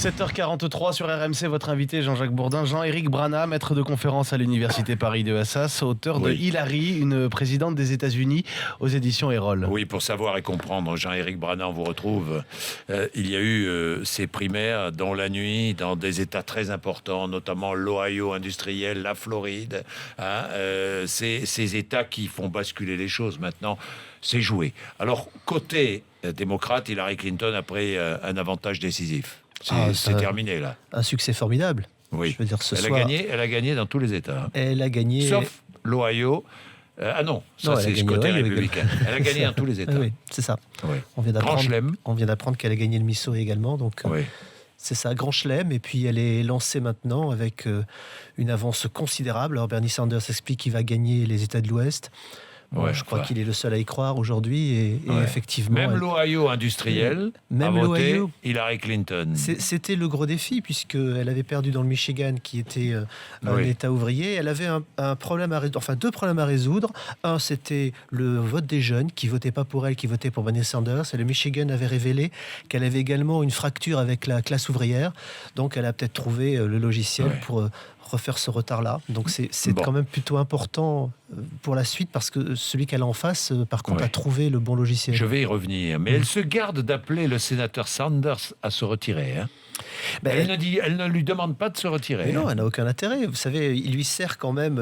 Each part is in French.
7h43 sur RMC, votre invité Jean-Jacques Bourdin, Jean-Éric Brana, maître de conférence à l'Université Paris de Assas, auteur de Hillary, une présidente des États-Unis, aux éditions Erol. Oui, pour savoir et comprendre, Jean-Éric Brana, on vous retrouve. Il y a eu ces primaires dans la nuit, dans des États très importants, notamment l'Ohio industriel, la Floride. Ces États qui font basculer les choses maintenant, c'est joué. Alors, côté démocrate, Hillary Clinton a pris un avantage décisif. C'est terminé, là. Un succès formidable. Oui. Je veux dire, Elle a gagné dans tous les États. Elle a gagné... Sauf l'Ohio. C'est côté républicain. Elle a gagné dans tous les États. Oui, c'est ça. Oui. On vient d'apprendre qu'elle a gagné le Missouri également. Donc, c'est ça, grand chelem. Et puis, elle est lancée maintenant avec une avance considérable. Alors, Bernie Sanders explique qu'il va gagner les États de l'Ouest. Je crois qu'il est le seul à y croire aujourd'hui et effectivement... Même l'Ohio industriel a voté Hillary Clinton. C'était le gros défi puisqu'elle avait perdu dans le Michigan qui était un État ouvrier. Elle avait deux problèmes à résoudre. Un, c'était le vote des jeunes qui ne votaient pas pour elle, qui votaient pour Bernie Sanders. Et le Michigan avait révélé qu'elle avait également une fracture avec la classe ouvrière. Donc elle a peut-être trouvé le logiciel pour... refaire ce retard-là. Donc c'est quand même plutôt important pour la suite parce que celui qu'elle a en face, par contre, a trouvé le bon logiciel. Je vais y revenir. Mais elle se garde d'appeler le sénateur Sanders à se retirer. Elle ne lui demande pas de se retirer. Mais non, elle n'a aucun intérêt. Vous savez, il lui sert quand même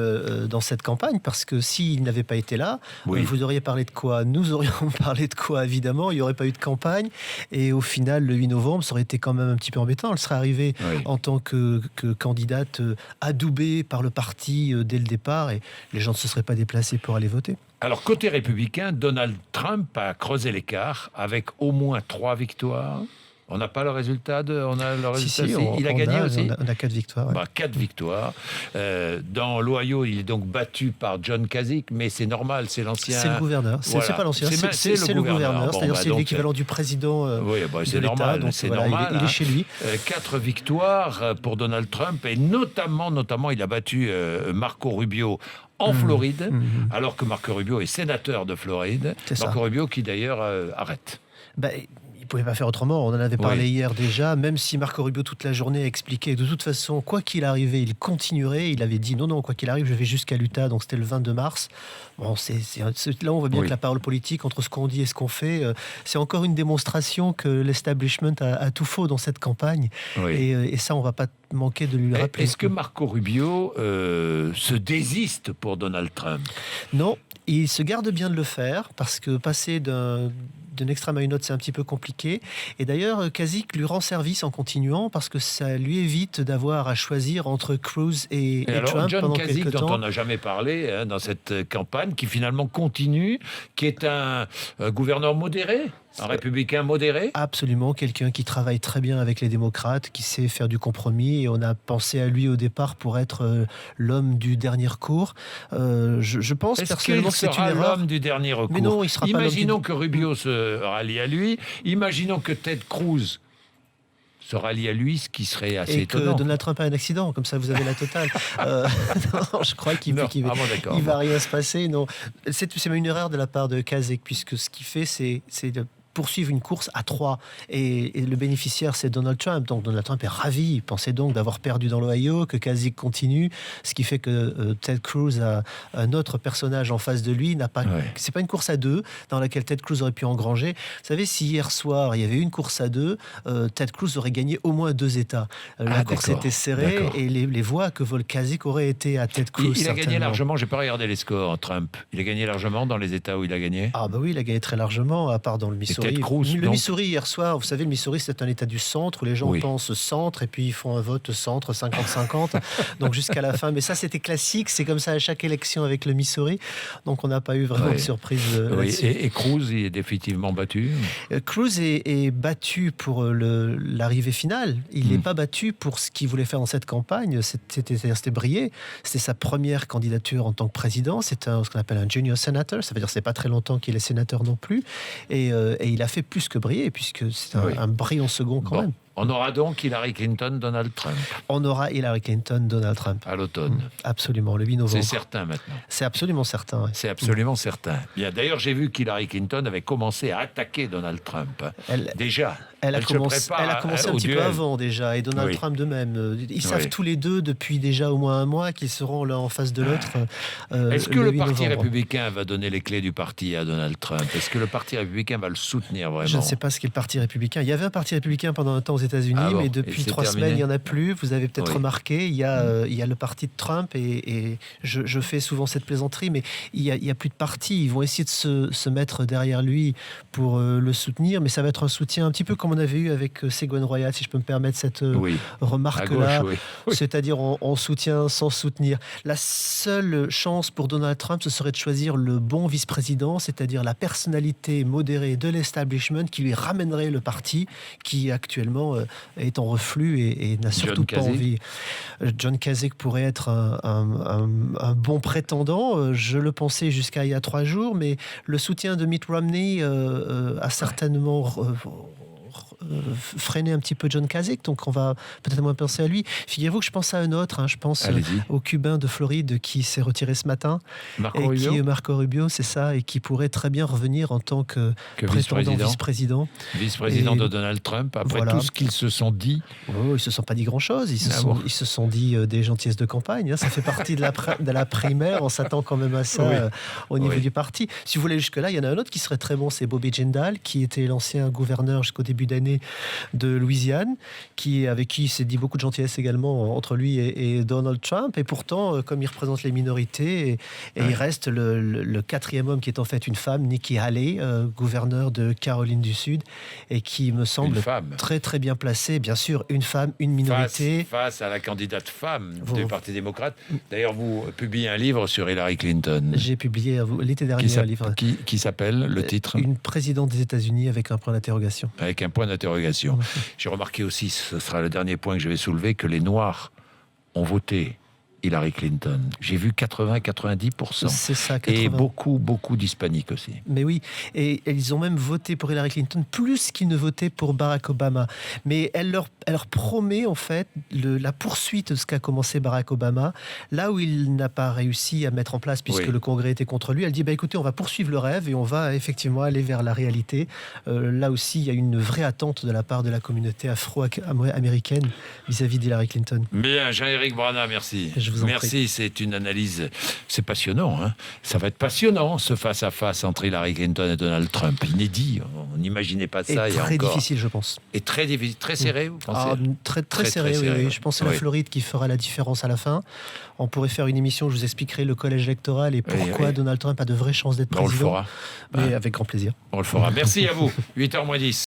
dans cette campagne parce que s'il n'avait pas été là, vous auriez parlé de quoi ? Nous aurions parlé de quoi, évidemment. Il n'y aurait pas eu de campagne. Et au final, le 8 novembre, ça aurait été quand même un petit peu embêtant. Elle serait arrivée en tant que candidate adoubée par le parti dès le départ et les gens ne se seraient pas déplacés pour aller voter. Alors, côté républicain, Donald Trump a creusé l'écart avec au moins 3 victoires. On n'a pas le résultat il a gagné aussi. On a 4 victoires. 4 victoires. Dans l'Ohio, il est donc battu par John Kasich, mais c'est normal, c'est l'ancien... C'est le gouverneur. C'est pas l'ancien, c'est le gouverneur. C'est-à-dire c'est l'équivalent du président c'est de l'État. Normal, donc c'est normal. Il est chez lui. 4 victoires pour Donald Trump, et notamment, il a battu Marco Rubio en Floride, alors que Marco Rubio est sénateur de Floride. Marco Rubio qui d'ailleurs arrête. Il ne pouvait pas faire autrement, on en avait parlé hier déjà, même si Marco Rubio toute la journée a expliqué que de toute façon, quoi qu'il arrivait, il continuerait, il avait dit non, quoi qu'il arrive, je vais jusqu'à l'Utah, donc c'était le 22 mars. Là on voit bien que la parole politique, entre ce qu'on dit et ce qu'on fait, c'est encore une démonstration que l'establishment a tout faux dans cette campagne, et ça on ne va pas manquer de lui rappeler. Est-ce que Marco Rubio se désiste pour Donald Trump ? Non, il se garde bien de le faire, parce que passer d'un extrême à une autre, c'est un petit peu compliqué. Et d'ailleurs, Kasich lui rend service en continuant parce que ça lui évite d'avoir à choisir entre Cruz et Trump John pendant Kasich, quelques temps. dont on n'a jamais parlé dans cette campagne, qui finalement continue, qui est un gouverneur modéré, un républicain modéré. Absolument, quelqu'un qui travaille très bien avec les démocrates, qui sait faire du compromis. Et on a pensé à lui au départ pour être l'homme du dernier recours. Je pense personnellement que c'est une erreur. L'homme du dernier recours. Mais non, il sera Imaginons pas que Rubio se rallie à lui. Imaginons que Ted Cruz se rallie à lui, ce qui serait assez étonnant. Et que Donald Trump a un accident, comme ça vous avez la totale. Non, je crois qu'il va rien se passer. Non, c'est une erreur de la part de Kasich, puisque ce qu'il fait, c'est de poursuivre une course à 3 et le bénéficiaire c'est Donald Trump, donc Donald Trump est ravi, il pensait donc d'avoir perdu dans l'Ohio, que Kasich continue, ce qui fait que Ted Cruz a un autre personnage en face de lui, c'est pas une course à 2 dans laquelle Ted Cruz aurait pu engranger. Vous savez, si hier soir il y avait une course à 2, Ted Cruz aurait gagné au moins 2 États. La course était serrée et les voix que vole Kasich auraient été à Ted Cruz. Il a gagné largement, j'ai pas regardé les scores, Trump. Il a gagné largement dans les États où il a gagné. Oui, il a gagné très largement, à part dans le Missouri. Missouri hier soir, vous savez, le Missouri c'est un état du centre où les gens pensent centre et puis ils font un vote centre 50-50 donc jusqu'à la fin, mais ça c'était classique, c'est comme ça à chaque élection avec le Missouri, donc on n'a pas eu vraiment de surprise là-dessus. Et Cruz il est définitivement battu. Cruz est battu pour l'arrivée finale, il n'est pas battu pour ce qu'il voulait faire dans cette campagne, c'était briller, c'était sa première candidature en tant que président, c'est ce qu'on appelle un junior senator, ça veut dire que c'est pas très longtemps qu'il est sénateur non plus, et il a fait plus que briller, puisque c'est un brillant second quand même. On aura donc Hillary Clinton, Donald Trump. On aura Hillary Clinton, Donald Trump. À l'automne. Absolument, le 8 novembre. C'est certain maintenant. C'est absolument certain. C'est absolument certain. Bien, d'ailleurs, j'ai vu qu'Hillary Clinton avait commencé à attaquer Donald Trump. Déjà. Elle a commencé un petit peu avant déjà, et Donald Trump de même. Ils savent tous les deux depuis déjà au moins un mois qu'ils seront l'un en face de l'autre. Est-ce que le Parti républicain va donner les clés du parti à Donald Trump? Est-ce que le Parti républicain va le soutenir vraiment? Je ne sais pas ce qu'est le Parti républicain. Il y avait un Parti républicain pendant un temps aux États-Unis, mais depuis 3 semaines, il n'y en a plus. Vous avez peut-être remarqué, il y a le parti de Trump, et je fais souvent cette plaisanterie, mais il y a plus de parti. Ils vont essayer de se mettre derrière lui pour le soutenir, mais ça va être un soutien un petit peu comme on avait eu avec Ségolène Royal, si je peux me permettre cette remarque-là. C'est-à-dire on soutient sans soutenir. La seule chance pour Donald Trump, ce serait de choisir le bon vice-président, c'est-à-dire la personnalité modérée de l'establishment qui lui ramènerait le parti qui actuellement est en reflux et n'a surtout pas envie. John Kasich pourrait être un bon prétendant. Je le pensais jusqu'à il y a 3 jours, mais le soutien de Mitt Romney a certainement freiner un petit peu John Kasich, donc on va peut-être moins penser à lui. Figurez-vous que je pense à un autre, je pense au Cubain de Floride qui s'est retiré ce matin, Marco Rubio, c'est ça, et qui pourrait très bien revenir en tant que prétendant vice-président de Donald Trump, après tout ce qu'ils se sont dit. Ils se sont pas dit grand-chose, ils se sont dit des gentillesses de campagne, ça fait partie de la primaire, on s'attend quand même à ça au niveau du parti. Si vous voulez jusque-là, il y en a un autre qui serait très bon, c'est Bobby Jindal, qui était l'ancien gouverneur jusqu'au début d'année de Louisiane, avec qui il s'est dit beaucoup de gentillesse également entre lui et Donald Trump, et pourtant comme il représente les minorités, et il reste le 4e homme qui est en fait une femme, Nikki Haley, gouverneur de Caroline du Sud, et qui me semble très très bien placée, bien sûr, une femme, une minorité. Face à la candidate femme du Parti démocrate. D'ailleurs, vous publiez un livre sur Hillary Clinton. J'ai publié l'été dernier un livre. Qui s'appelle, le titre? Une présidente des États-Unis avec un point d'interrogation. Avec un point d'interrogation. J'ai remarqué aussi, ce sera le dernier point que je vais soulever, que les Noirs ont voté Hillary Clinton. J'ai vu 80-90%. C'est ça, 80%. Et beaucoup d'hispaniques aussi. Mais oui, et ils ont même voté pour Hillary Clinton plus qu'ils ne votaient pour Barack Obama. Mais elle leur promet en fait la poursuite de ce qu'a commencé Barack Obama, là où il n'a pas réussi à mettre en place, puisque le Congrès était contre lui. Elle dit, écoutez, on va poursuivre le rêve et on va effectivement aller vers la réalité. Là aussi, il y a une vraie attente de la part de la communauté afro-américaine vis-à-vis d'Hillary Clinton. Bien, Jean-Éric Brana, merci. Merci, c'est une analyse, c'est passionnant. Ça va être passionnant, ce face-à-face entre Hillary Clinton et Donald Trump. Inédit, on n'imaginait pas ça. Et très difficile, je pense. Et très difficile, très serré, vous pensez? Très serré, oui. Je pense que c'est la Floride qui fera la différence à la fin. On pourrait faire une émission où je vous expliquerai le collège électoral et pourquoi Donald Trump a de vraies chances d'être président. On le fera. Mais avec grand plaisir. On le fera. Merci à vous. 8h moins 10.